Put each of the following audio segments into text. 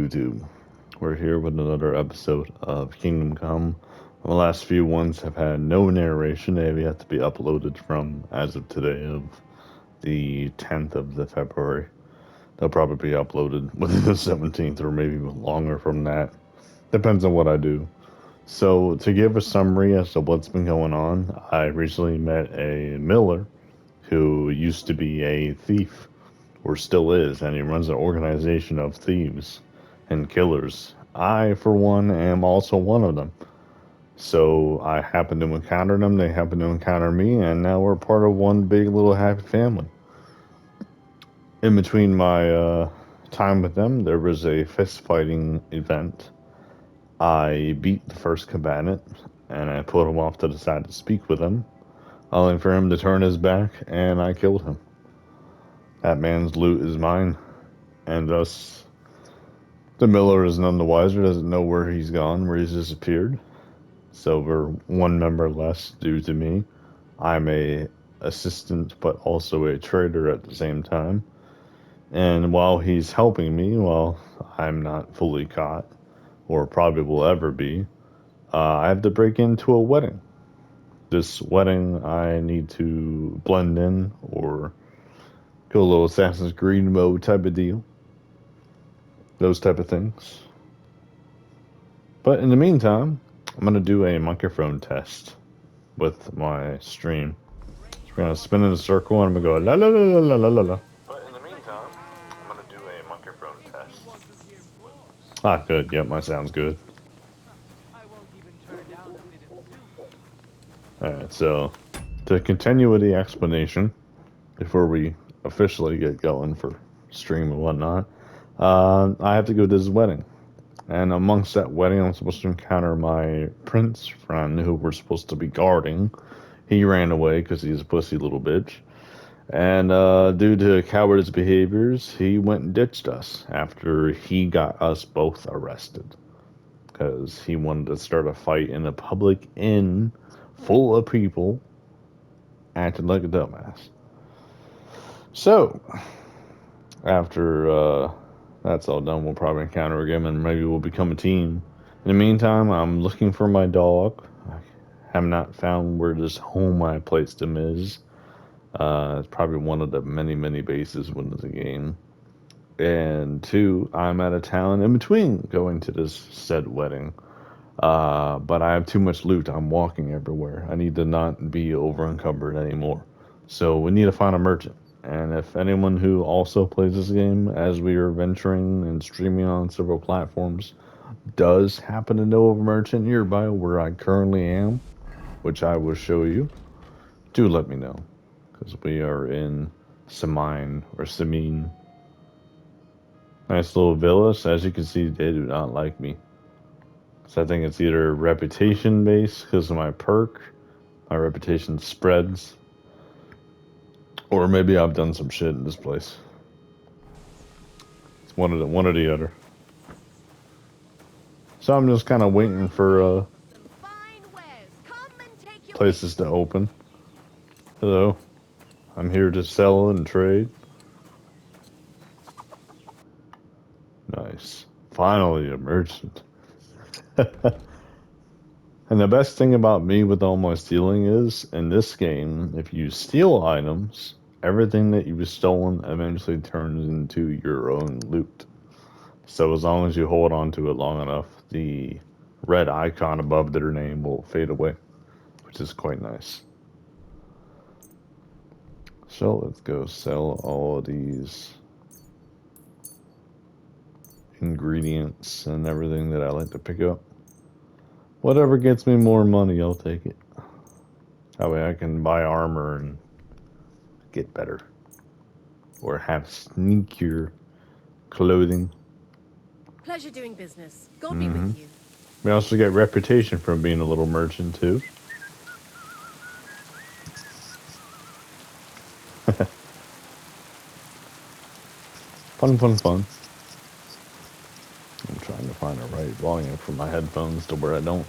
YouTube? We're here with another episode of Kingdom Come. The last few ones have had no narration. They have yet to be uploaded from as of today of the 10th of the February. They'll probably be uploaded within the 17th or maybe even longer from that. Depends on what I do. So to give a summary as to what's been going on, I recently met a miller who used to be a thief, or still is, and he runs an organization of thieves and killers. I, for one, am also one of them. So I happened to encounter them, they happened to encounter me, and now we're part of one big little happy family. In between my time with them, there was a fist fighting event. I beat the first combatant, and I put him off to the side to speak with him, only for him to turn his back, and I killed him. That man's loot is mine, and thus the miller is none the wiser, doesn't know where he's gone, where he's disappeared. So we're one member less due to me. I'm a assistant, but also a trader at the same time. And while he's helping me, while I'm not fully caught, or probably will ever be, I have to break into a wedding. This wedding, I need to blend in, or go a little Assassin's Creed mode type of deal. Those type of things. But in the meantime, I'm going to do a microphone test with my stream. So we're going to spin in a circle and I'm going to go la la la la la la la. But in the meantime, I'm going to do a microphone test. Ah, good. Yep, my sound's good. Alright, so to continue with the explanation, before we officially get going for stream and whatnot, I have to go to this wedding. And amongst that wedding, I'm supposed to encounter my prince friend who we're supposed to be guarding. He ran away because he's a pussy little bitch. And due to cowardice behaviors, he went and ditched us after he got us both arrested. Because he wanted to start a fight in a public inn full of people, acting like a dumbass. So, after that's all done, we'll probably encounter again and maybe we'll become a team. In the meantime, I'm looking for my dog. I have not found where this home I placed him is. It's probably one of the many, many bases within the game. And two, I'm out of town in between going to this said wedding. But I have too much loot. I'm walking everywhere. I need to not be over encumbered anymore. So we need to find a merchant. And if anyone who also plays this game as we are venturing and streaming on several platforms does happen to know of a merchant nearby where I currently am, which I will show you, do let me know. Because we are in Samine or Samine. Nice little villa. So as you can see, they do not like me. So I think it's either reputation based because of my perk, my reputation spreads, or maybe I've done some shit in this place. It's one or the other. So I'm just kind of waiting for places to open. Hello, I'm here to sell and trade. Nice, finally a merchant. And the best thing about me with all my stealing is, in this game, if you steal items, everything that you've stolen eventually turns into your own loot. So as long as you hold on to it long enough, the red icon above their name will fade away, which is quite nice. So let's go sell all of these ingredients and everything that I like to pick up. Whatever gets me more money, I'll take it. That way I can buy armor and get better. Or have sneakier clothing. Pleasure doing business. God be with you. We also get reputation from being a little merchant too. Fun, fun, fun. I'm trying to find the right volume for my headphones to where I don't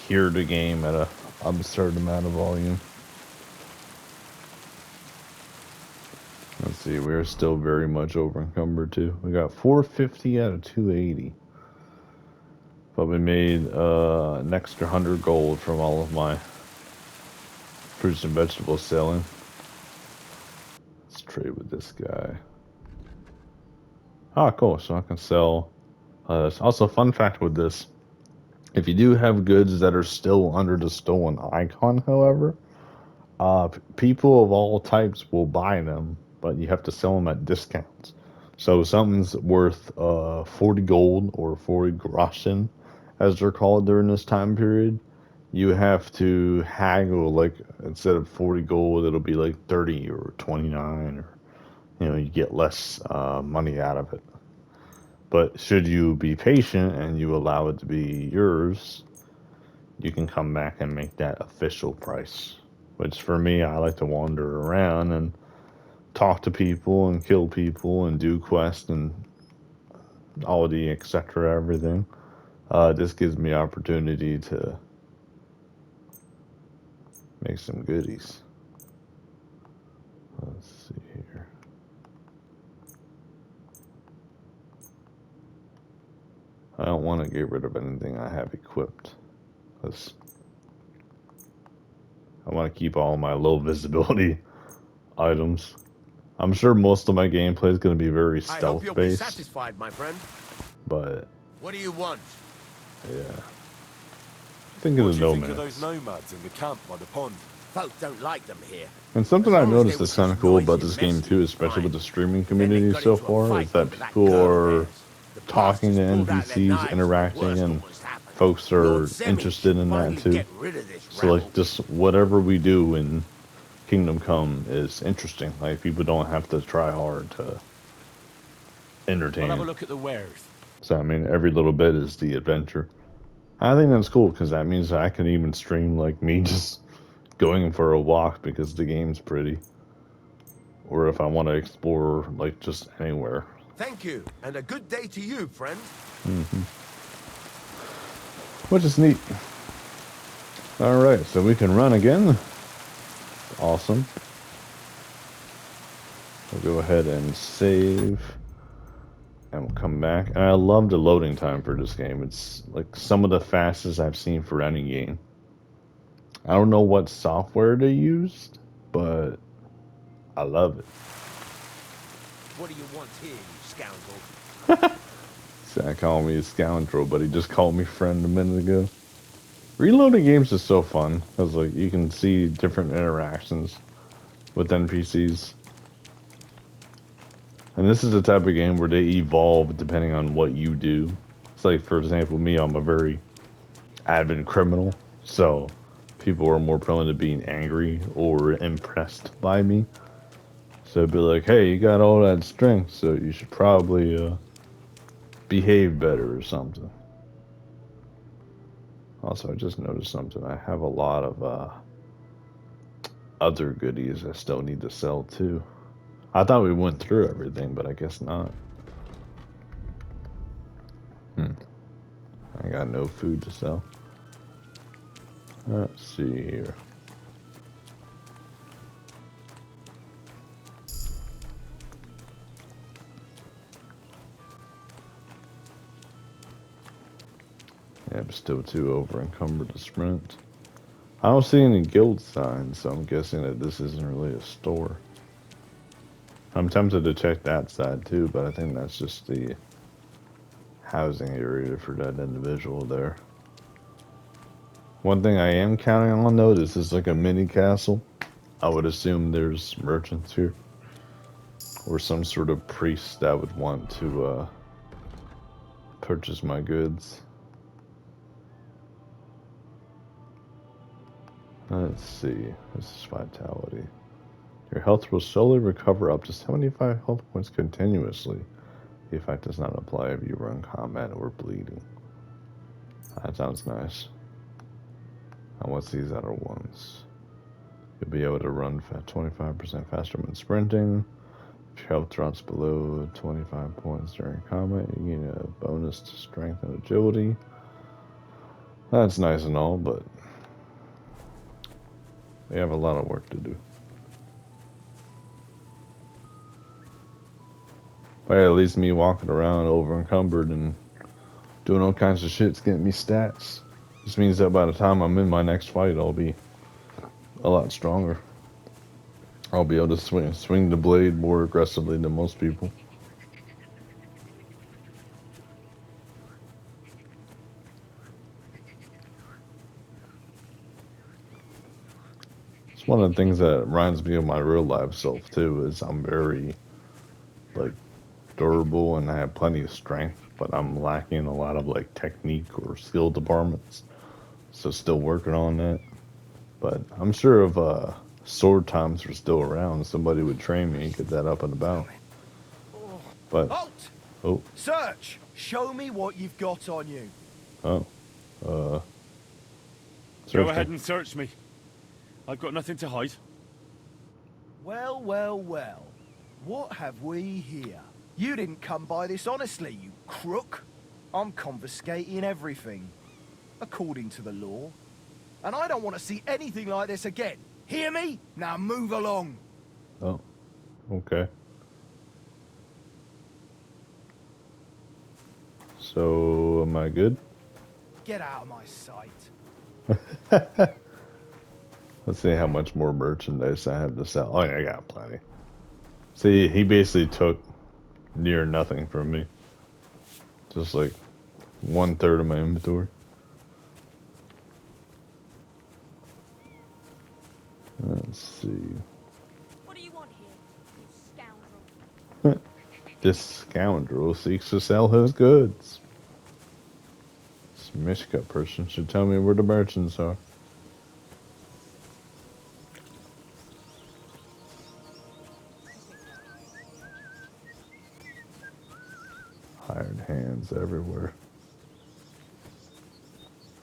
hear the game at an absurd amount of volume. Let's see, see, we're still very much over encumbered too. We got 450 out of 280. But we made an extra 100 gold from all of my fruits and vegetables selling. Let's trade with this guy. Ah, cool. So I can sell. Also, fun fact with this. If you do have goods that are still under the stolen icon, however, people of all types will buy them, but you have to sell them at discounts. So something's worth 40 gold or 40 groschen, as they're called during this time period. You have to haggle, like instead of 40 gold, it'll be like 30 or 29, or you get less money out of it. But should you be patient and you allow it to be yours, you can come back and make that official price. Which for me, I like to wander around and talk to people and kill people and do quests and all the etc. everything. This gives me opportunity to make some goodies. Let's see here. I don't want to get rid of anything I have equipped, because I want to keep all my low visibility items. I'm sure most of my gameplay is going to be very stealth-based. I hope you'll be satisfied, my friend. But what do you want? Yeah. Think of the nomads. Of those nomads in the camp by the pond? Folk don't like them here. And something I've noticed that's kind of cool about this game too, especially with the streaming community so far, is that people are talking to NPCs, interacting, and folks are interested in that too. So like just whatever we do in Kingdom Come is interesting. Like people don't have to try hard to entertain. I'll have a look at the wares. So I mean, every little bit is the adventure. I think that's cool because that means I can even stream like me just going for a walk because the game's pretty. Or if I want to explore like just anywhere. Thank you, and a good day to you, friend. Which is neat. Alright, so we can run again. Awesome. We'll go ahead and save. And we'll come back. And I love the loading time for this game. It's like some of the fastest I've seen for any game. I don't know what software they used, but I love it. What do you want here, you scoundrel? Zach called me a scoundrel, but he just called me friend a minute ago. Reloading games is so fun because like you can see different interactions with NPCs. And this is the type of game where they evolve depending on what you do. It's like, for example, me, I'm a very avid criminal, so people are more prone to being angry or impressed by me. So it'd be like, hey, you got all that strength, so you should probably behave better or something. Also, I just noticed something. I have a lot of other goodies I still need to sell too. I thought we went through everything, but I guess not. I got no food to sell. Let's see here. Yeah, but still too over encumbered to sprint. I don't see any guild signs, so I'm guessing that this isn't really a store. I'm tempted to check that side too, but I think that's just the housing area for that individual there. One thing I am counting on though, this is like a mini castle. I would assume there's merchants here. Or some sort of priest that would want to purchase my goods. Let's see, this is vitality. Your health will slowly recover up to 75 health points continuously. The effect does not apply if you are in combat or bleeding. That sounds nice. And what's these other ones? You'll be able to run 25% faster when sprinting. If your health drops below 25 points during combat, you gain a bonus to strength and agility. That's nice and all, but we have a lot of work to do. But at least me walking around over encumbered and doing all kinds of shit's getting me stats. This means that by the time I'm in my next fight, I'll be a lot stronger. I'll be able to swing the blade more aggressively than most people. It's one of the things that reminds me of my real life self too. Is I'm very like durable and I have plenty of strength, but I'm lacking a lot of like technique or skill departments. So still working on that. But I'm sure if sword times were still around, somebody would train me and get that up and about. But Halt! oh Search! Show me what you've got on you. oh Go search ahead me. and search me. I've got nothing to hide. Well, well, well. What have we here? You didn't come by this honestly, you crook. I'm confiscating everything, according to the law. And I don't want to see anything like this again. Hear me? Now move along. Oh, okay. So am I good? Get out of my sight. Let's see how much more merchandise I have to sell. Oh yeah, I got plenty. See, he basically took near nothing from me. Just like 1/3 of my inventory. Let's see. What do you want here, you scoundrel? This scoundrel seeks to sell his goods. This Mishka person should tell me where the merchants are. Hired hands everywhere.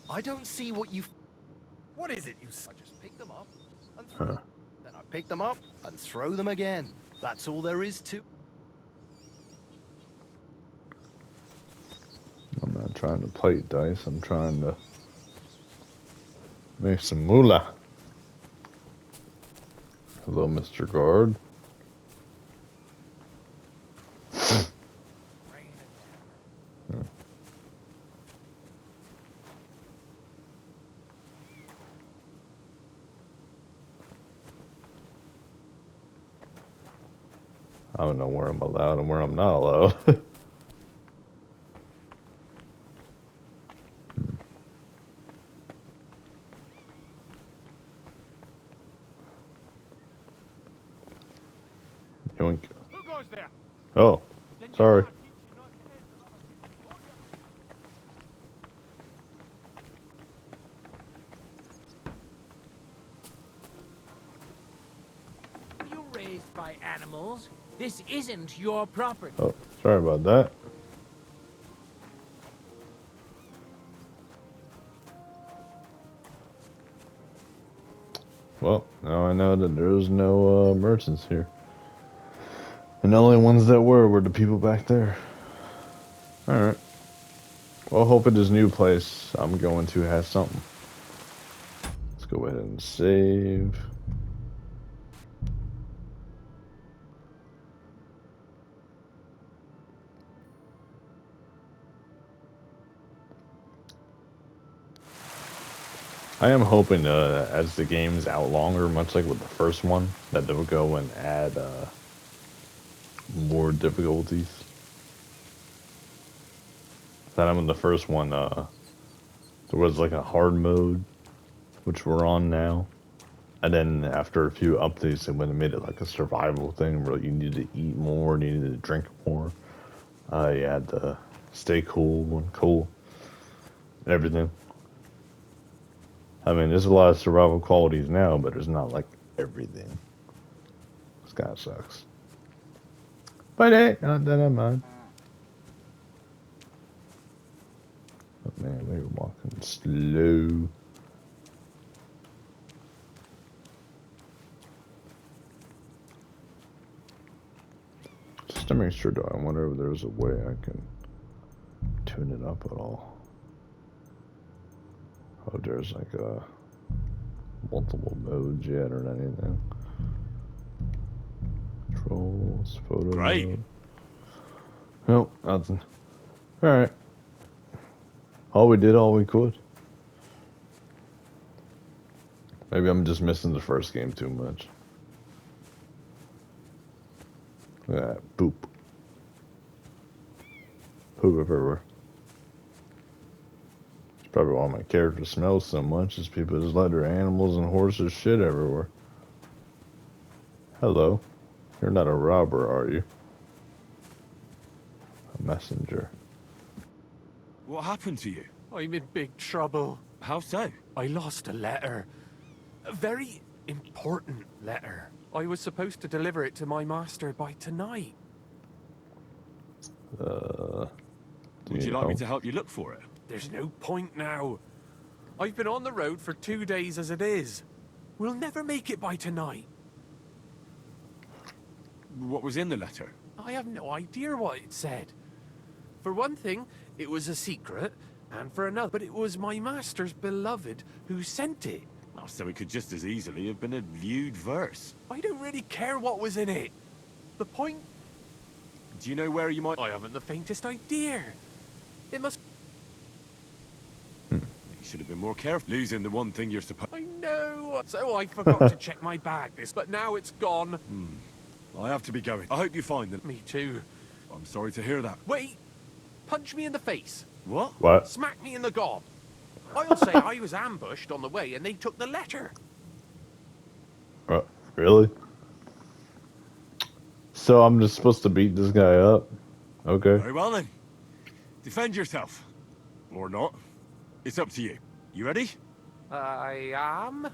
I don't see what you... What is it you... I just pick them up and throw Huh. them. Then I pick them up and throw them again. That's all there is to... I'm not trying to play dice. I'm trying to make some moolah. Hello, Mr. Guard. I don't know where I'm allowed and where I'm not allowed. Yoink. Who goes there? Oh, sorry. You raised by animals. This isn't your property. Oh, sorry about that. Well, now I know that there's no merchants here. And the only ones that were the people back there. Alright. Well, hope at this new place I'm going to have something. Let's go ahead and save. I am hoping as the game's out longer, much like with the first one, that they'll go and add more difficulties. That I'm in the first one, there was like a hard mode, which we're on now. And then after a few updates, they went and made it like a survival thing where you needed to eat more and you needed to drink more. You had to stay cool and cool. Everything. I mean, there's a lot of survival qualities now, but there's not like everything. This kind of sucks. But hey, not that I'm mad. But man, we were walking slow. Just to make sure, though, I wonder if there's a way I can tune it up at all. Oh, there's like multiple modes yet or anything. Controls, photo Great. mode. Nope, nothing. Alright. All we did, all we could. Maybe I'm just missing the first game too much. Look at that. Boop. Poop everywhere. It's probably why my character smells so much, is people just let their animals and horses shit everywhere. Hello. You're not a robber, are you? A messenger. What happened to you? I'm in big trouble. How so? I lost a letter. A very important letter. I was supposed to deliver it to my master by tonight. Would you like me to help you look for it? There's no point now. I've been on the road for 2 days as it is. We'll never make it by tonight. What was in the letter? I have no idea what it said. For one thing, it was a secret, and for another, but it was my master's beloved who sent it. Oh, so it could just as easily have been a lewd verse. I don't really care what was in it. The point... Do you know where you might... I haven't the faintest idea. It must... You should have been more careful. Losing the one thing you're supposed... I know. So I forgot to check my bag, but now it's gone. I have to be going. I hope you find them. Me too. I'm sorry to hear that. Wait! Punch me in the face. What? What? Smack me in the gob. I'll say I was ambushed on the way and they took the letter. Really? So I'm just supposed to beat this guy up? Okay. Very well then. Defend yourself. Or not. It's up to you. You ready? I am?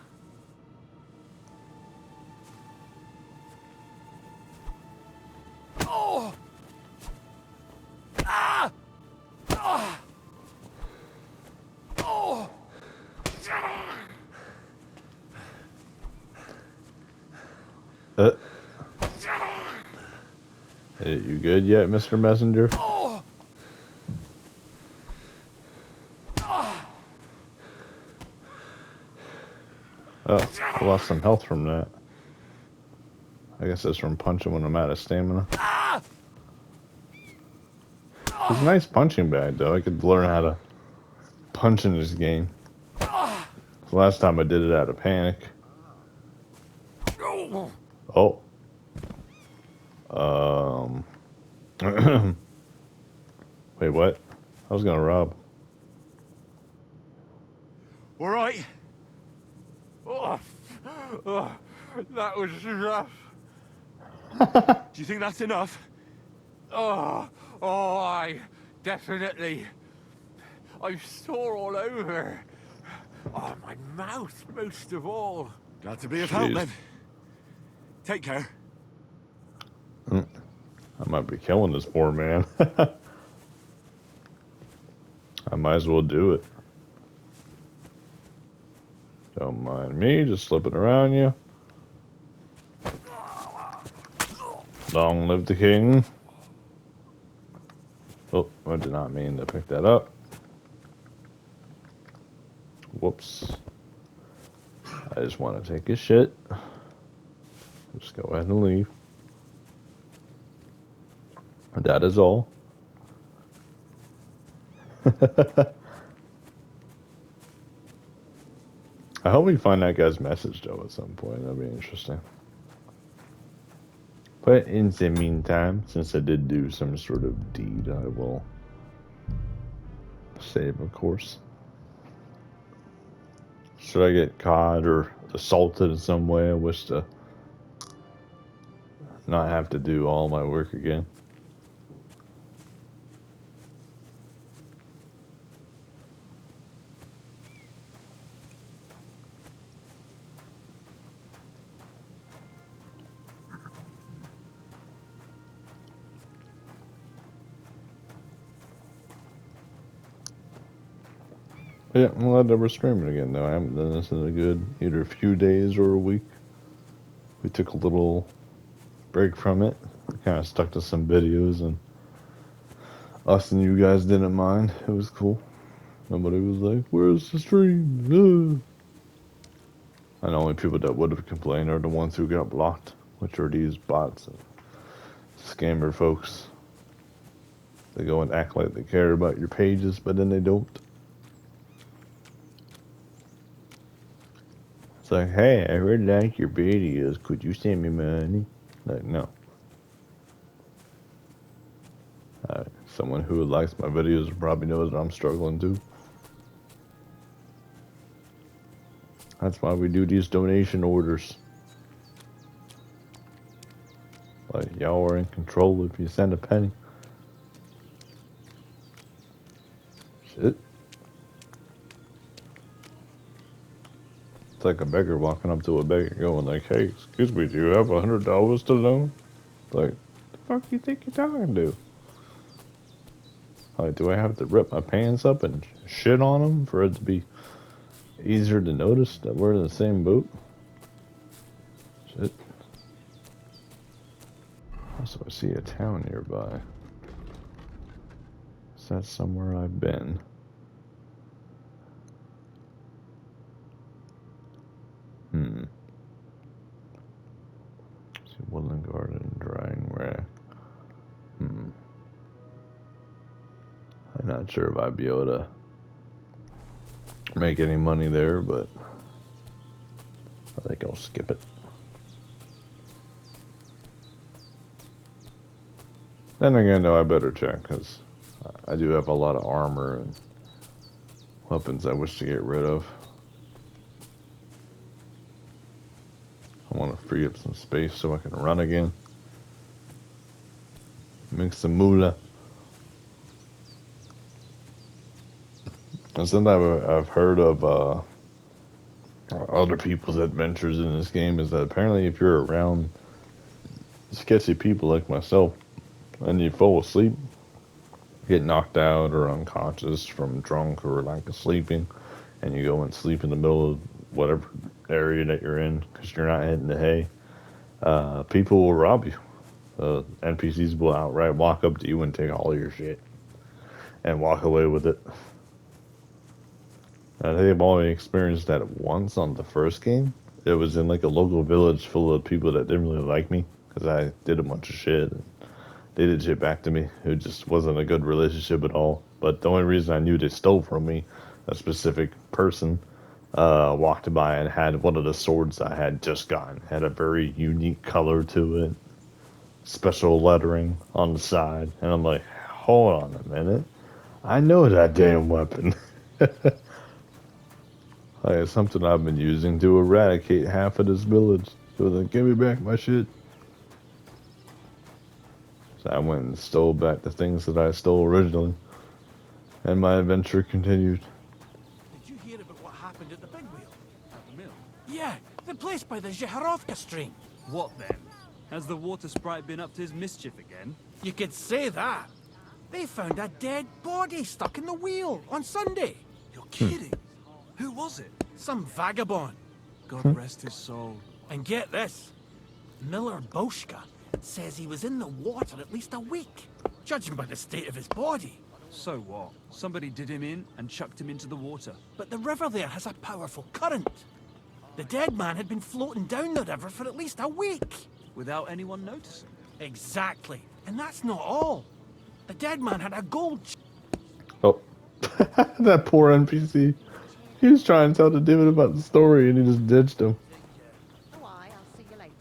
Oh! Ah! Ah! Oh! You good yet, Mr. Messenger? Oh! Oh, I lost some health from that. I guess that's from punching when I'm out of stamina. It's a nice punching bag, though. I could learn how to punch in this game. The last time I did it out of panic. Oh. Wait, what? I was gonna rob. All right. Oh, that was rough. Do you think that's enough? Oh, I definitely. I'm sore all over. Oh, my mouth most of all. Glad to be of help Jeez. then. Take care. I might be killing this poor man. I might as well do it. Don't mind me, just slipping around you. Long live the king. Oh, I did not mean to pick that up. Whoops. I just want to take a shit. Just go ahead and leave. That is all. I hope we find that guy's message, though, at some point. That'd be interesting. But in the meantime, since I did do some sort of deed, I will save, of course. Should I get caught or assaulted in some way? I wish to not have to do all my work again. Yeah, I'm glad that we're streaming again, though. I haven't done this in a good either a few days or a week. We took a little break from it. We kind of stuck to some videos, and us and you guys didn't mind. It was cool. Nobody was like, "Where's the stream?" And the only people that would have complained are the ones who got blocked, which are these bots and scammer folks. They go and act like they care about your pages, but then they don't. It's like, hey, I really like your videos. Could you send me money? Like, no. Someone who likes my videos probably knows that I'm struggling too. That's why we do these donation orders. Like, y'all are in control if you send a penny. Shit. It's like a beggar walking up to a beggar going like, hey, excuse me, do you have $100 to loan? Like, the fuck you think you're talking to? Like, do I have to rip my pants up and shit on them for it to be easier to notice that we're in the same boat? Shit. Also, I see a town nearby. Is that somewhere I've been? See, woodland garden, drying rack. I'm not sure if I'd be able to make any money there, but I think I'll skip it. Then again, though, I better check, because I do have a lot of armor and weapons I wish to get rid of. I want to free up some space so I can run again. Make some moolah. And something I've heard of other people's adventures in this game is that apparently if you're around sketchy people like myself and you fall asleep, get knocked out or unconscious from drunk or lack of sleeping, and you go and sleep in the middle of whatever area that you're in because you're not hitting the hay, people will rob you. NPCs will outright walk up to you and take all your shit and walk away with it. I think I've only experienced that once on the first game. It was in like a local village full of people that didn't really like me because I did a bunch of shit. And they did shit back to me. It just wasn't a good relationship at all. But the only reason I knew they stole from me, a specific person, walked by and had one of the swords I had just gotten. Had a very unique color to it, special lettering on the side, and I'm like, hold on a minute, I know that damn weapon. Like, it's something I've been using to eradicate half of this village. So like, give me back my shit. So I went and stole back the things that I stole originally. And my adventure continued. Did you hear about what happened at the Big Wheel? At the mill? Yeah, the place by the Zheharovka stream. What then? Has the water sprite been up to his mischief again? You could say that. They found a dead body stuck in the wheel on Sunday. You're kidding. Who was it? Some vagabond. God rest his soul. And get this. Miller Boschka says he was in the water at least a week, judging by the state of his body. So what? Somebody did him in and chucked him into the water. But the river there has a powerful current. The dead man had been floating down the river for at least a week. Without anyone noticing. Exactly. And that's not all. The dead man had a gold... Oh. That poor NPC. He was trying to tell the dude about the story and he just ditched him. Oh, I'll see you later.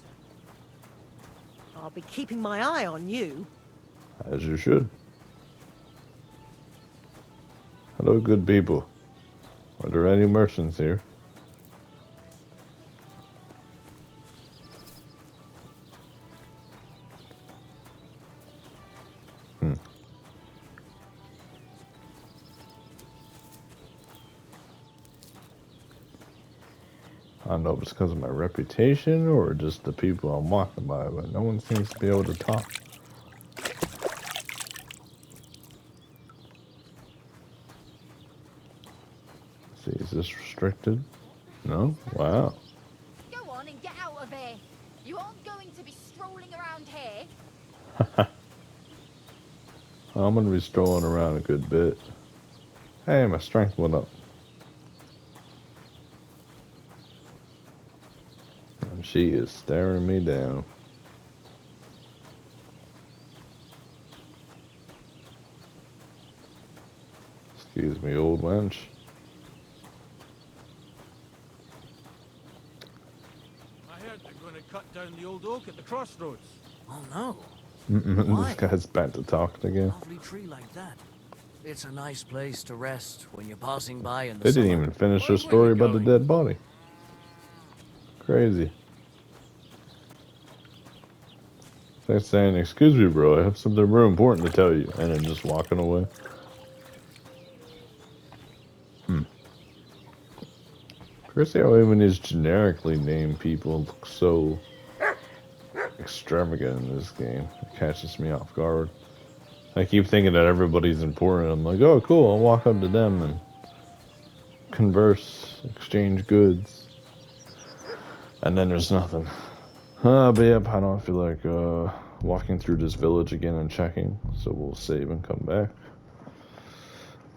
I'll be keeping my eye on you. As you should. Hello, good people. Are there any merchants here? I don't know if it's because of my reputation or just the people I'm walking by, but no one seems to be able to talk. Let's see, is this restricted? No? Wow. Go on and get out of here. You aren't going to be strolling around here. I'm gonna be strolling around a good bit. Hey, my strength went up. And she is staring me down. Excuse me, old wench. I heard they're going to cut down the old oak at the crossroads. Oh no, This why? guy's back to talking again. Lovely tree like that. It's a nice place to rest when you're passing by in the They didn't summer. even finish Why, their where story you about the going? dead body. Crazy. They're saying, excuse me, bro, I have something real important to tell you. And then just walking away. Crazy how even these generically named people look so extravagant in this game. It catches me off guard. I keep thinking that everybody's important. I'm like, oh, cool, I'll walk up to them and converse, exchange goods. And then there's nothing. But yep, I don't feel like walking through this village again and checking. So we'll save and come back.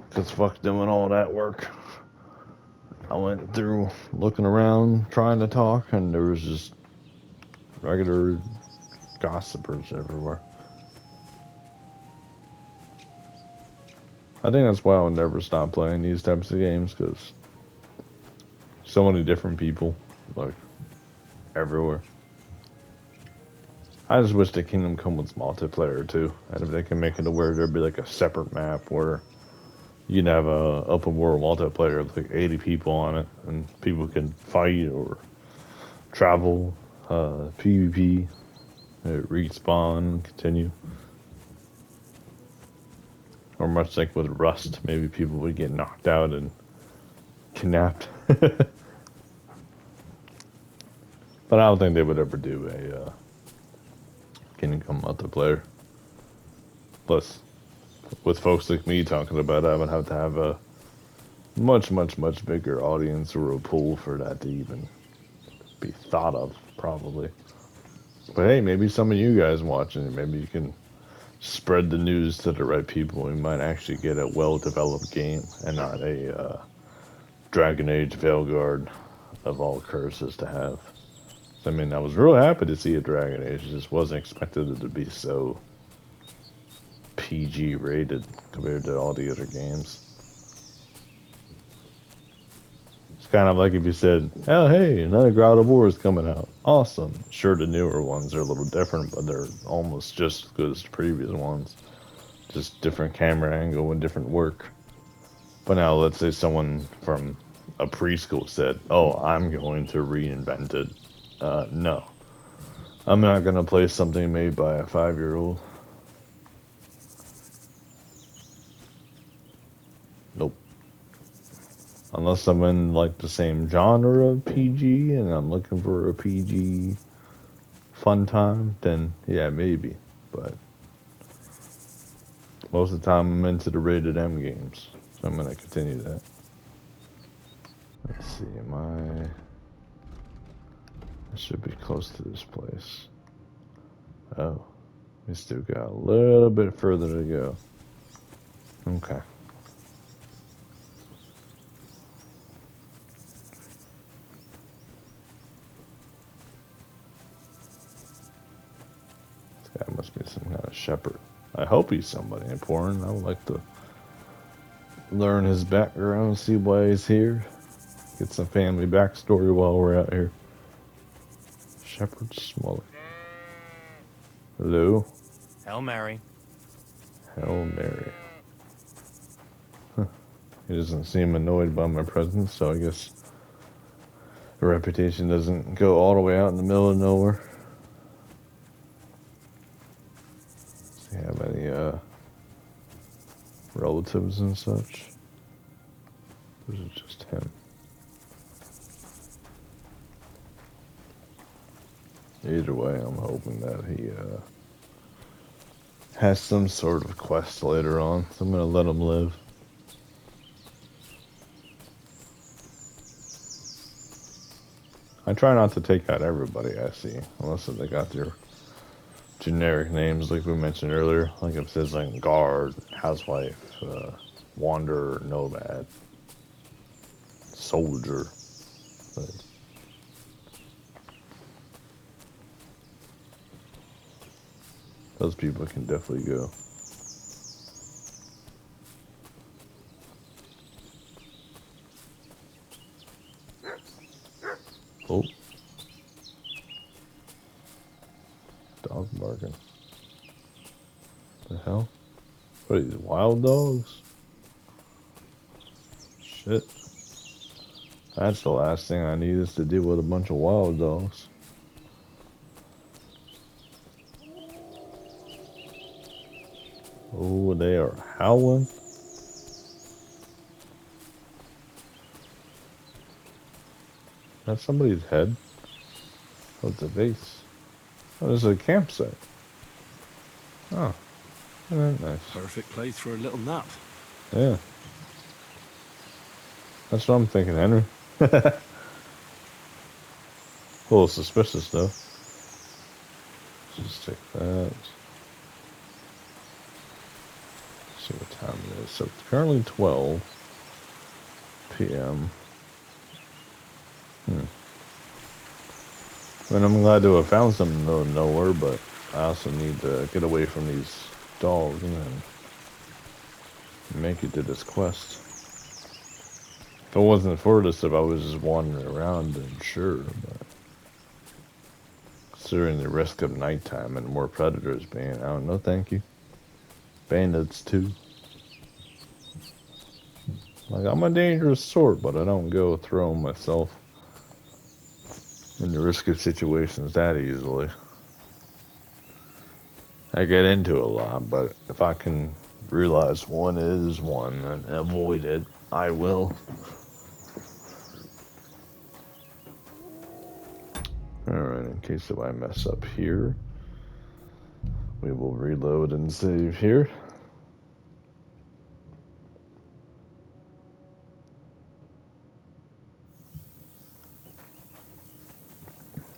Because fuck doing all that work. I went through looking around, trying to talk, and there was just regular gossipers everywhere. I think that's why I'll never stop playing these types of games, because so many different people, like, everywhere. I just wish the Kingdom Come was multiplayer too, and if they can make it to where there'd be like a separate map where you can have a open world multiplayer with like 80 people on it, and people can fight or travel, PvP, respawn, continue. Or much like with Rust, maybe people would get knocked out and kidnapped. But I don't think they would ever do a Kingdom Come multiplayer. Plus, with folks like me talking about it, I would have to have a much, much, much bigger audience or a pool for that to even be thought of, probably. But hey, maybe some of you guys watching it, maybe you can spread the news to the right people. We might actually get a well-developed game and not a Dragon Age Veilguard of all curses to have. I mean, I was real happy to see a Dragon Age. I just wasn't expected it to be so PG rated compared to all the other games. It's kind of like if you said, oh hey, another God of War is coming out. Awesome. Sure, the newer ones are a little different, but they're almost just as good as the previous ones. Just different camera angle and different work. But now let's say someone from a preschool said, oh, I'm going to reinvent it. No. I'm not going to play something made by a 5-year-old. Nope. Unless I'm in like the same genre of PG and I'm looking for a PG fun time, then yeah, maybe. But most of the time I'm into the rated M games. So I'm going to continue that. Let's see, I should be close to this place. Oh, we still got a little bit further to go. Okay. This guy must be some kind of shepherd. I hope he's somebody important. I would like to learn his background, see why he's here. Get some family backstory while we're out here. Shepherd Smollett. Hello? Hail Mary. Hail Mary. Huh. He doesn't seem annoyed by my presence, so I guess the reputation doesn't go all the way out in the middle of nowhere. Does he have any relatives and such? Or is it just him? Either way, I'm hoping that he has some sort of quest later on, so I'm gonna let him live. I try not to take out everybody I see, unless they got their generic names like we mentioned earlier. Like if it says like guard, housewife, wanderer, nomad, soldier. But those people can definitely go. Oh. Dog barking. The hell? What are these, wild dogs? Shit. That's the last thing I need is to deal with a bunch of wild dogs. Oh, they are howling. That's somebody's head. Oh, it's a vase. Oh, this is a campsite. Oh, nice. Perfect place for a little nap. Yeah. That's what I'm thinking, Henry. A little suspicious, though. Just take that. See what time it is. So it's currently 12 p.m. I mean, I'm glad to have found something in the middle of nowhere, but I also need to get away from these dogs and make it to this quest. If it wasn't for this, if I was just wandering around, then sure, but considering the risk of nighttime and more predators being out, no thank you. Bandits too. Like, I'm a dangerous sort, but I don't go throwing myself into risky situations that easily. I get into a lot, but if I can realize one is one and avoid it, I will. Alright, in case if I mess up here, we will reload and save here.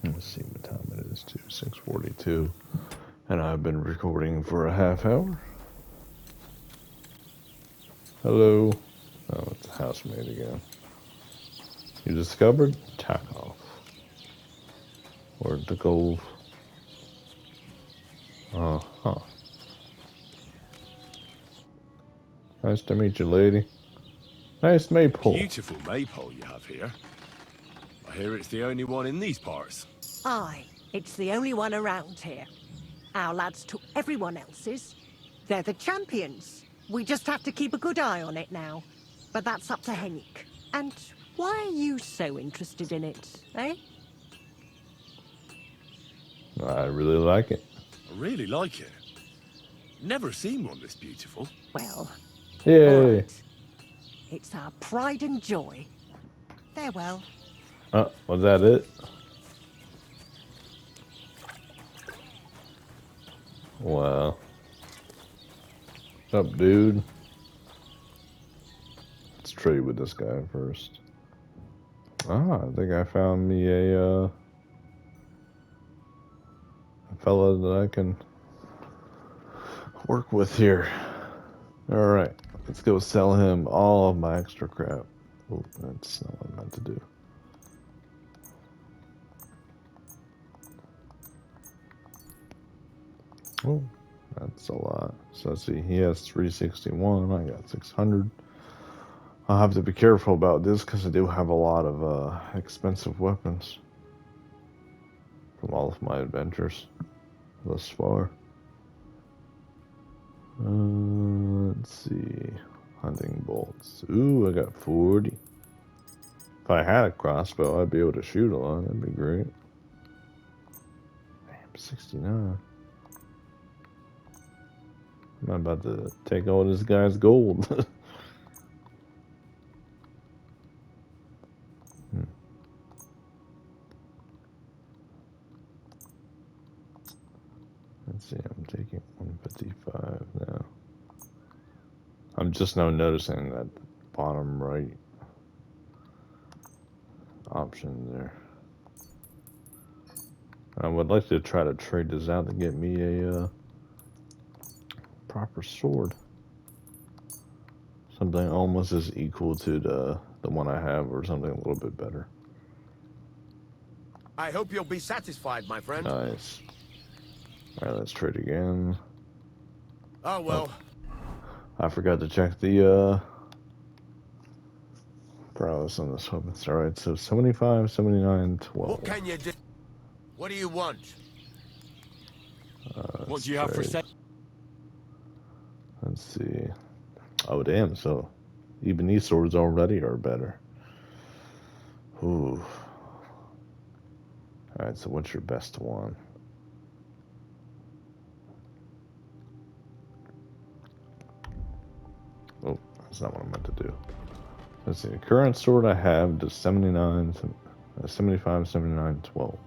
Let's see what time it is, too. 6:42. And I've been recording for a half hour. Hello. Oh, it's a housemate again. You discovered? Tack off. Where'd the gold? Uh-huh. Nice to meet you, lady. Nice maypole. Beautiful maypole you have here. I hear it's the only one in these parts. Aye, it's the only one around here. Our lads took everyone else's. They're the champions. We just have to keep a good eye on it now. But that's up to Henrik. And why are you so interested in it, eh? I really like it. I really like it. Never seen one this beautiful. Well, Yay. all right. It's our pride and joy. Farewell. Was that it? Wow. What's up, dude? Let's trade with this guy first. I think I found me a fella that I can work with here. Alright, let's go sell him all of my extra crap. Oh, that's not what I meant to do. Oh, that's a lot. So let's see, he has 361, I got 600. I'll have to be careful about this because I do have a lot of expensive weapons from all of my adventures thus far. Let's see. Hunting bolts. Ooh, I got 40. If I had a crossbow, I'd be able to shoot a lot. That'd be great. Damn, 69. I'm about to take all this guy's gold. Let's see, I'm taking 155 now. I'm just now noticing that bottom right option there. I would like to try to trade this out to get me a proper sword. Something almost as equal to the one I have, or something a little bit better. I hope you'll be satisfied, my friend. Nice. Alright, let's trade again. Oh, well. I forgot to check the prowess on this weapon. Alright, so 75, 79, 12. What can you do? What do you want? What do you have for trade. sale? Let's see. Oh, damn, so even these swords already are better. Ooh. Alright, so what's your best one? Oh, that's not what I meant to do. Let's see. The current sword I have does 79, 75, 79, 12.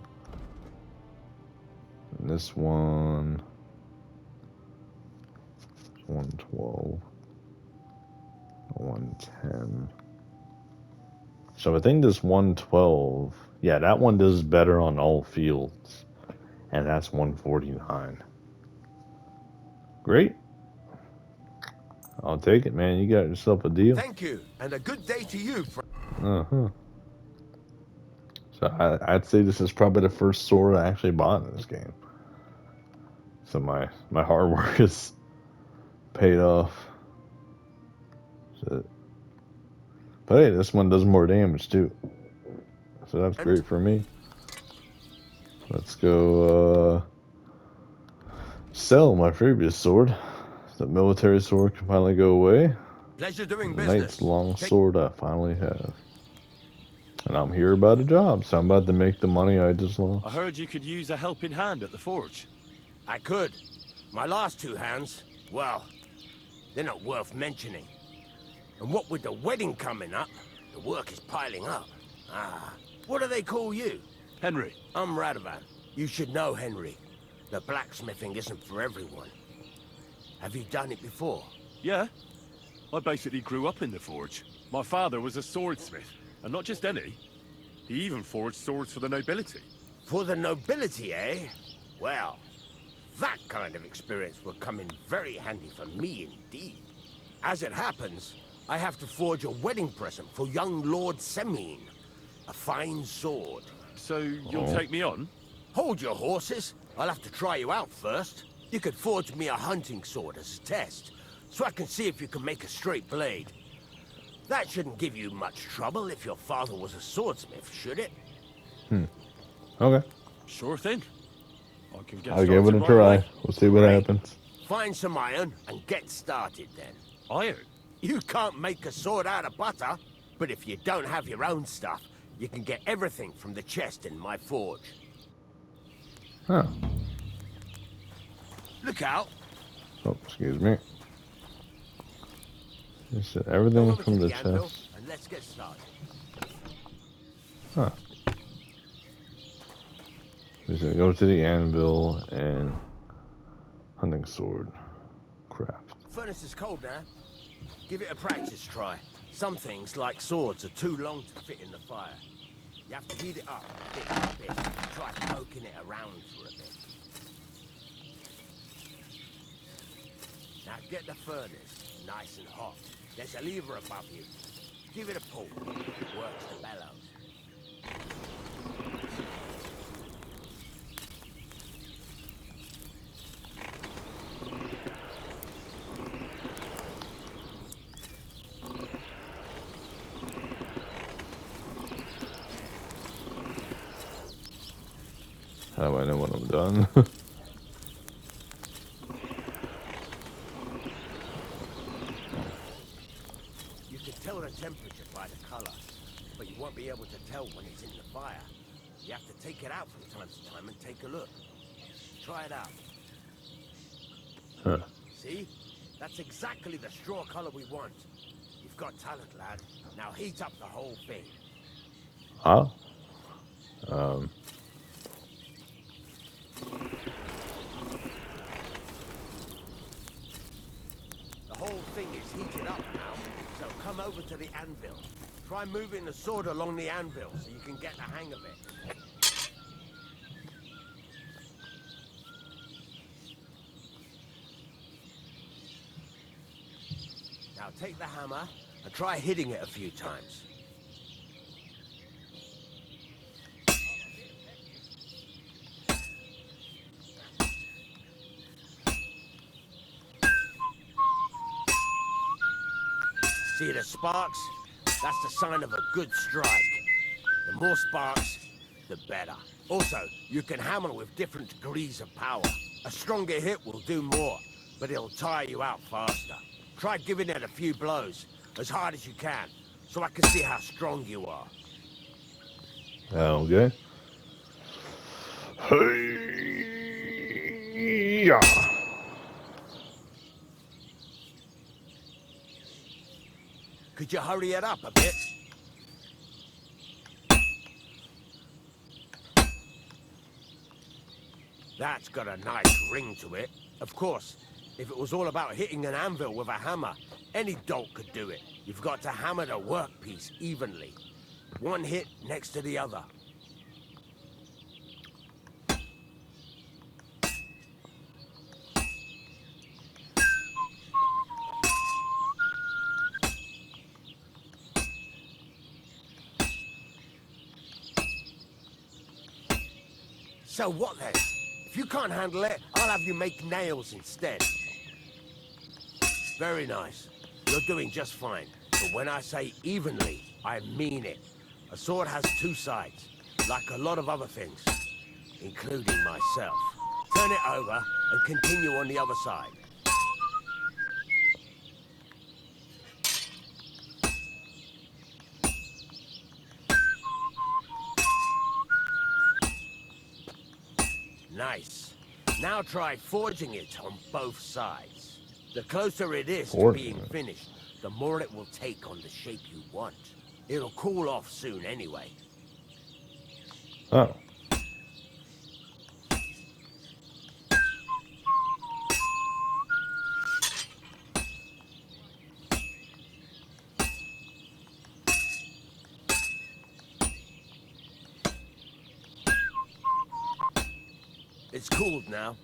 And this one, 112, 110. So I think this 112, yeah, that one does better on all fields. And that's 149. Great. I'll take it, man. You got yourself a deal. Thank you, and a good day to you, friend. Uh-huh. So I'd say this is probably the first sword I actually bought in this game. So my hard work is paid off. So, but hey, this one does more damage too. So that's great for me. Let's go sell my previous sword. The military sword can finally go away. Pleasure doing The business. knight's long sword I finally have. And I'm here about a job, so I'm about to make the money I just lost. I heard you could use a helping hand at the forge. I could. My last two hands, well, they're not worth mentioning. And what with the wedding coming up, the work is piling up. Ah, what do they call you? Henry. I'm Radovan. You should know, Henry. The blacksmithing isn't for everyone. Have you done it before? Yeah. I basically grew up in the forge. My father was a swordsmith, and not just any. He even forged swords for the nobility. For the nobility, eh? Well, that kind of experience will come in very handy for me indeed. As it happens, I have to forge a wedding present for young Lord Semine. A fine sword. So you'll take me on? Hold your horses. I'll have to try you out first. You could forge me a hunting sword as a test, so I can see if you can make a straight blade. That shouldn't give you much trouble if your father was a swordsmith, should it? Okay. Sure thing. I can get I'll give it started a right try. away. We'll see what Great. happens. Find some iron and get started then. Iron? You can't make a sword out of butter, but if you don't have your own stuff, you can get everything from the chest in my forge. Huh. Look out! Oh, excuse me. You said Go everything over from to the anvil chest. and let's get started. Huh. We said go to the anvil and hunting sword. Craft. Furnace is cold now. Give it a practice try. Some things, like swords, are too long to fit in the fire. You have to heat it up bit by bit and try poking it around for a bit. Now get the furnace nice and hot. There's a lever above you. Give it a pull. It works the bellows. How do I know when I'm done? You can tell the temperature by the color, but you won't be able to tell when it's in the fire. You have to take it out from time to time and take a look. Try it out. Huh. See? That's exactly the straw color we want. You've got talent, lad. Now heat up the whole thing. Ah. The whole thing is heated up now, so come over to the anvil. Try moving the sword along the anvil so you can get the hang of it. Now take the hammer and try hitting it a few times. See the sparks? That's the sign of a good strike. The more sparks, the better. Also, you can hammer with different degrees of power. A stronger hit will do more, but it'll tire you out faster. Try giving it a few blows, as hard as you can, so I can see how strong you are. Okay. Hey-ya. Could you hurry it up a bit? That's got a nice ring to it. Of course, if it was all about hitting an anvil with a hammer, any dolt could do it. You've got to hammer the workpiece evenly. One hit next to the other. So what then? If you can't handle it, I'll have you make nails instead. Very nice. You're doing just fine. But when I say evenly, I mean it. A sword has two sides, like a lot of other things, including myself. Turn it over and continue on the other side. Nice. Now try forging it on both sides. The closer it is to being finished, the more it will take on the shape you want. It'll cool off soon anyway. Oh. It's cooled now.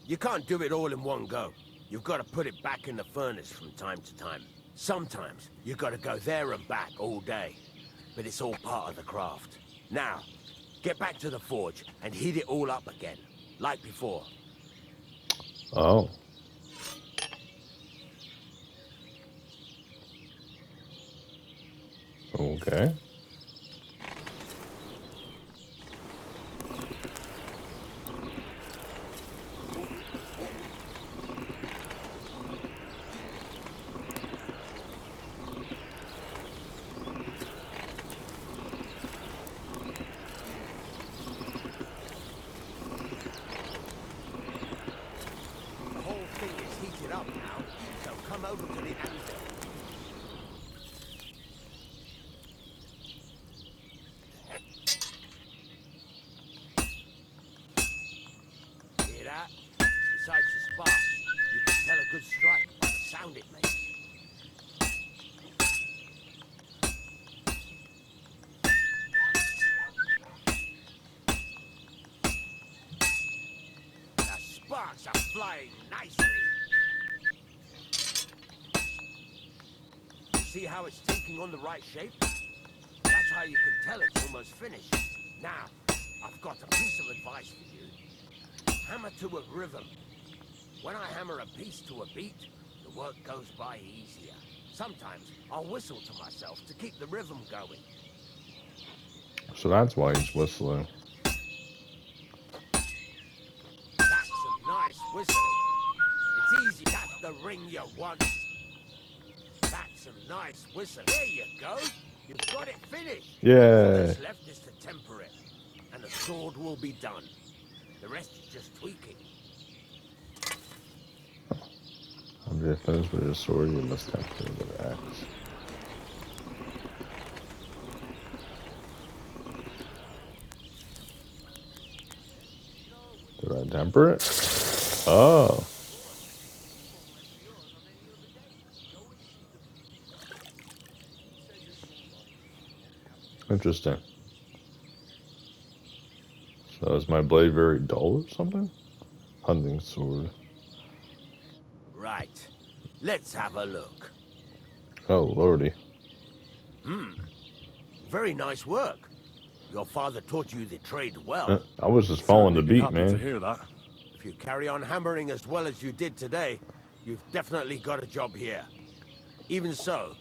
You can't do it all in one go. You've got to put it back in the furnace from time to time. Sometimes you've got to go there and back all day. But it's all part of the craft. Now, get back to the forge and heat it all up again, like before. Oh. Okay. Over to the anvil. Hear that? Besides the sparks, you can tell a good strike by the sound it makes. The sparks are flying nicely. See how it's taking on the right shape? That's how you can tell it's almost finished. Now, I've got a piece of advice for you. Hammer to a rhythm. When I hammer a piece to a beat, the work goes by easier. Sometimes I'll whistle to myself to keep the rhythm going. So that's why he's whistling. That's some nice whistling. It's easy, that's the ring you want. That's some nice whistling. There you go. You've got it finished. Yeah. All that's left is to temper it, and the sword will be done. The rest is just tweaking. After you finish with your sword, you must temper it with an axe. Did I temper it? Oh. Interesting. So is my blade very dull or something? Hunting sword. Right. Let's have a look. Oh, lordy. Very nice work. Your father taught you the trade well. I was just following the beat, Happy man. to hear that. If you carry on hammering as well as you did today, you've definitely got a job here. Even so,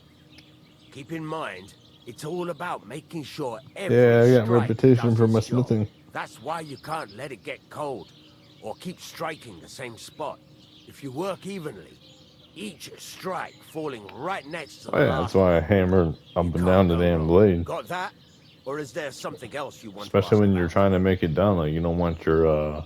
Keep in mind, it's all about making sure every Yeah, I got strike reputation does for my its job. smithing. That's why you can't let it get cold, or keep striking the same spot. If you work evenly, each strike falling right next to Oh the yeah, that's last why I one, hammered you up and down can't the go damn wrong. blade. Got that? Or is there something else you want to Especially ask when you're about? trying to make it done. Like, you don't want your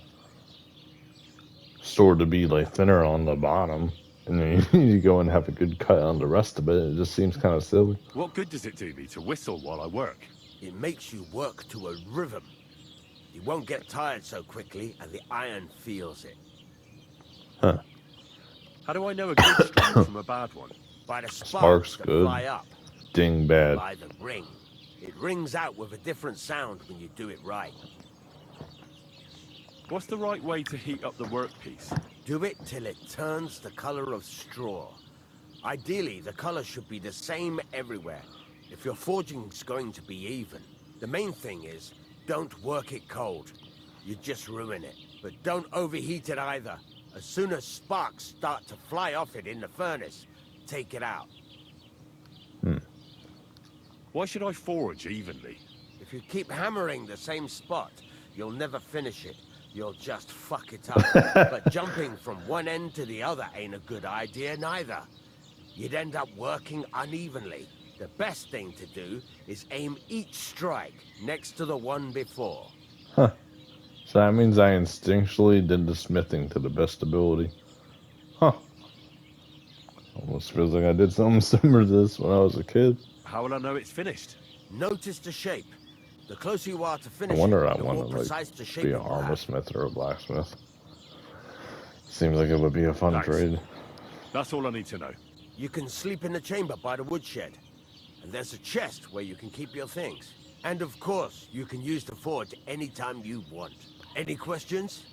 sword to be like thinner on the bottom, and then you go and have a good cut on the rest of it. It just seems kind of silly. What good does it do me to whistle while I work? It makes you work to a rhythm. You won't get tired so quickly, and the iron feels it. Huh. How do I know a good strike from a bad one? By the Sparks sparks that good, fly up, ding bad. by the ring. It rings out with a different sound when you do it right. What's the right way to heat up the workpiece? Do it till it turns the color of straw. Ideally, the color should be the same everywhere. If your forging's going to be even, the main thing is, don't work it cold. You just ruin it. But don't overheat it either. As soon as sparks start to fly off it in the furnace, take it out. Why should I forge evenly? If you keep hammering the same spot, you'll never finish it. You'll just fuck it up. But jumping from one end to the other ain't a good idea neither. You'd end up working unevenly. The best thing to do is aim each strike next to the one before. Huh. So that means I instinctually did the smithing to the best ability. Huh. Almost feels like I did something similar to this when I was a kid. How will I know it's finished? Notice the shape. The closer you are to No finishing, wonder I the want more to precise like the shape be it an will armor have. smith or a blacksmith. Seems like it would be a fun Thanks. trade. That's all I need to know. You can sleep in the chamber by the woodshed. And there's a chest where you can keep your things. And of course, you can use the forge anytime you want. Any questions?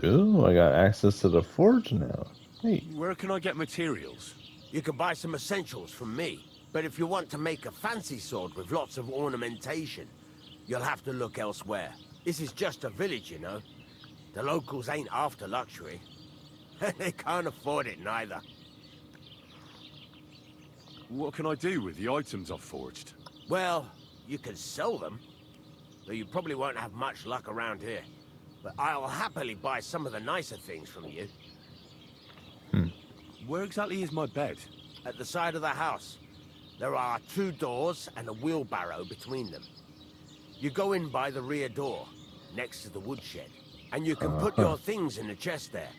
Ooh, I got access to the forge now. Hey. Where can I get materials? You can buy some essentials from me. But if you want to make a fancy sword with lots of ornamentation, you'll have to look elsewhere. This is just a village, you know. The locals ain't after luxury. They can't afford it neither. What can I do with the items I've forged? Well, you can sell them, though you probably won't have much luck around here. But I'll happily buy some of the nicer things from you. Where exactly is my bed? At the side of the house, there are 2 doors and a wheelbarrow between them. You go in by the rear door, next to the woodshed, and you can put your things in the chest there.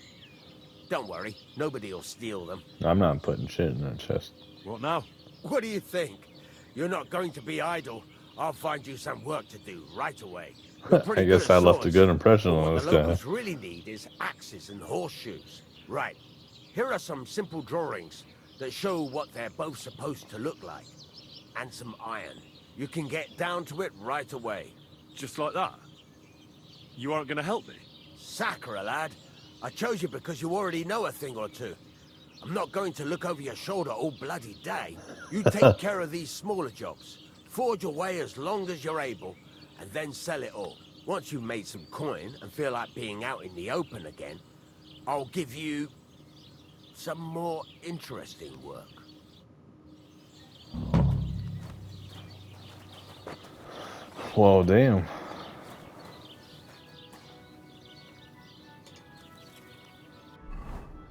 Don't worry, nobody'll steal them. I'm not putting shit in that chest. What now? What do you think? You're not going to be idle. I'll find you some work to do right away. You're pretty I good guess at I left a swords, good impression but on what this the guy. locals really need is axes and horseshoes. Right. Here are some simple drawings that show what they're both supposed to look like. And some iron. You can get down to it right away. Just like that? You aren't going to help me? Sakura, lad. I chose you because you already know a thing or two. I'm not going to look over your shoulder all bloody day. You take care of these smaller jobs. Forge away as long as you're able, and then sell it all. Once you've made some coin and feel like being out in the open again, I'll give you some more interesting work. Well, damn.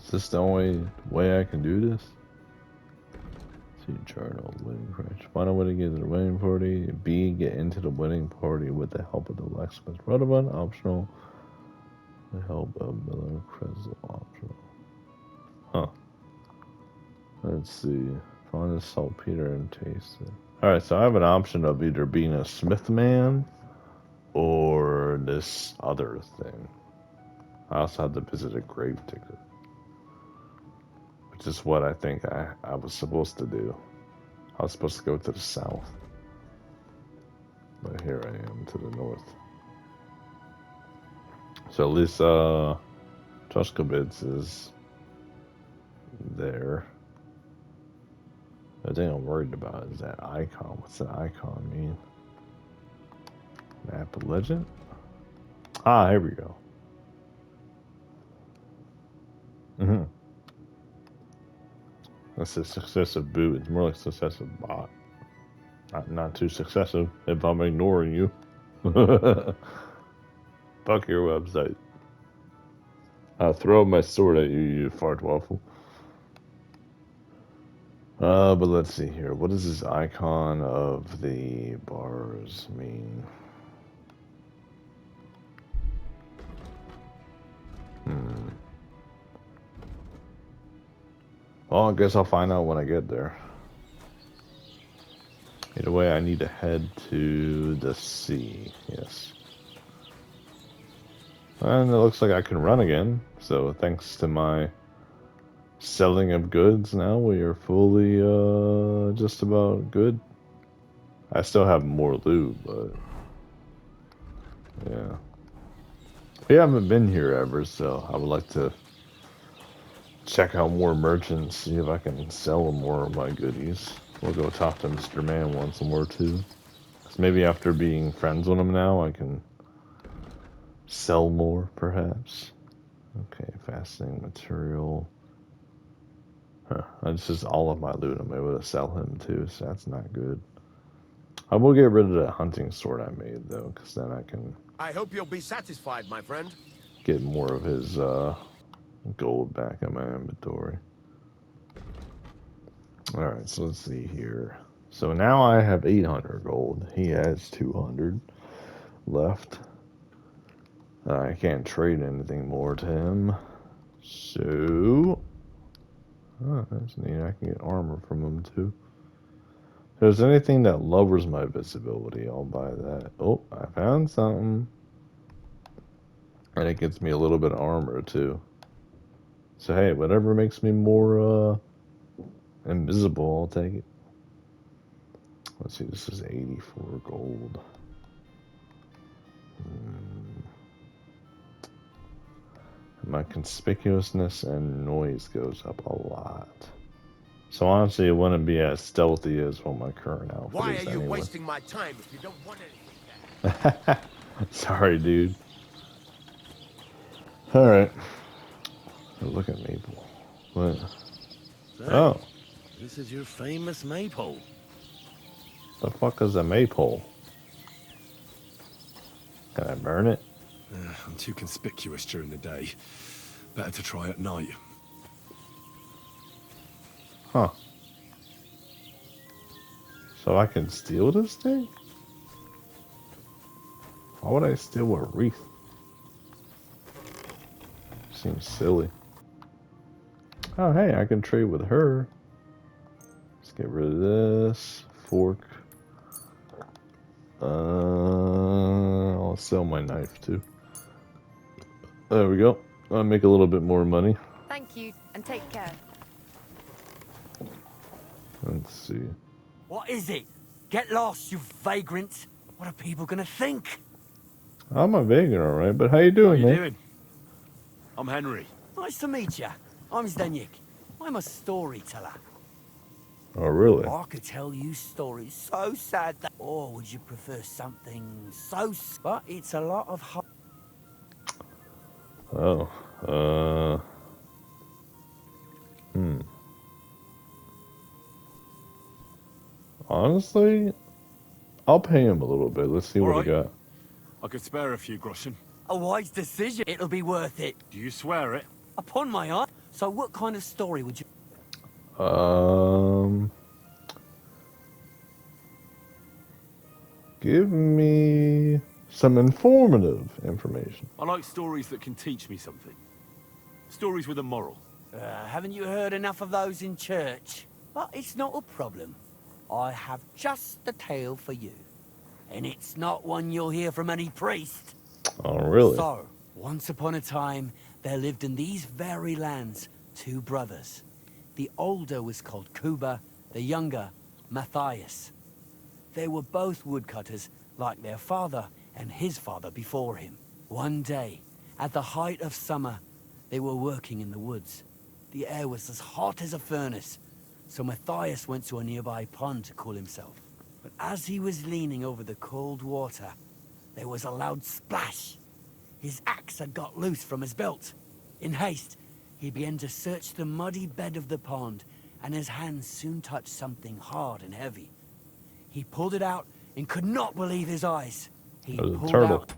Is this the only way I can do this? See journal, wedding crash. Find a way to get to the wedding party. B, get into the wedding party with the help of the blacksmith. Relevant, optional. The help of Miller Crystal, optional. Huh. Let's see. Find the saltpeter and taste it. Alright, so I have an option of either being a smith man or this other thing. I also had to visit a grave digger, which is what I think I was supposed to do. I was supposed to go to the south, but here I am to the north. So at least Truskowitz is there. The thing I'm worried about is that icon. What's that icon mean? Map of legend? Ah, here we go. That's a successive boot. It's more like successive bot. Not too successive if I'm ignoring you. Fuck your website. I'll throw my sword at you, you fart waffle. But let's see here. What does this icon of the bars mean? Well, I guess I'll find out when I get there. Either way, I need to head to the sea. Yes. And it looks like I can run again. So thanks to my selling of goods, now we are fully just about good. I still have more loot, but yeah. We haven't been here ever, so I would like to check out more merchants, see if I can sell more of my goodies. We'll go talk to Mr. Man once more too. Because maybe after being friends with him now, I can sell more, perhaps. Okay, fascinating material. Huh, that's just all of my loot. I'm able to sell him too, so that's not good. I will get rid of that hunting sword I made, though, because then I can I hope you'll be satisfied, my friend. get more of his gold back in my inventory. Alright, so let's see here. So now I have 800 gold. He has 200 left. I can't trade anything more to him. So... oh, that's neat. I can get armor from him too. If there's anything that lowers my visibility, I'll buy that. Oh, I found something. And it gets me a little bit of armor too. So hey, whatever makes me more invisible, I'll take it. Let's see, this is 84 gold. My conspicuousness and noise goes up a lot. So honestly, it wouldn't be as stealthy as what my current outfit Why is are you anyway. wasting my time if you don't want anything there? Sorry, dude. Alright. Look at Maple. What? Oh, This is your famous maypole. the fuck is a maypole? Can I burn it? I'm too conspicuous during the day. Better to try at night. Huh. So I can steal this thing? Why would I steal a wreath? Seems silly. Oh, hey, I can trade with her. Let's get rid of this. Fork. I'll sell my knife too. There we go. I'll make a little bit more money. Thank you, and take care. Let's see. What is it? Get lost, you vagrants. What are people gonna think? I'm a vegan, alright, but how you doing, How you man? doing? I'm Henry. Nice to meet you. I'm Zdeněk. I'm a storyteller. Oh, really? I could tell you stories so sad that... or would you prefer something so... but it's a lot of... Oh, honestly, I'll pay him a little bit. Let's see what he Alright. got. I could spare a few groschen. A wise decision. It'll be worth it. Do you swear it? Upon my honor. So what kind of story would you... Give me some informative information. I like stories that can teach me something. Stories with a moral. haven't you heard enough of those in church? But it's not a problem. I have just the tale for you. And it's not one you'll hear from any priest. Oh, really? So, once upon a time, there lived in these very lands 2 brothers. The older was called Kuba, the younger, Matthias. They were both woodcutters, like their father and his father before him. One day, at the height of summer, they were working in the woods. The air was as hot as a furnace, so Matthias went to a nearby pond to cool himself. But as he was leaning over the cold water, there was a loud splash. His axe had got loose from his belt. In haste, he began to search the muddy bed of the pond, and his hands soon touched something hard and heavy. He pulled it out and could not believe his eyes. He It was a pulled turtle. out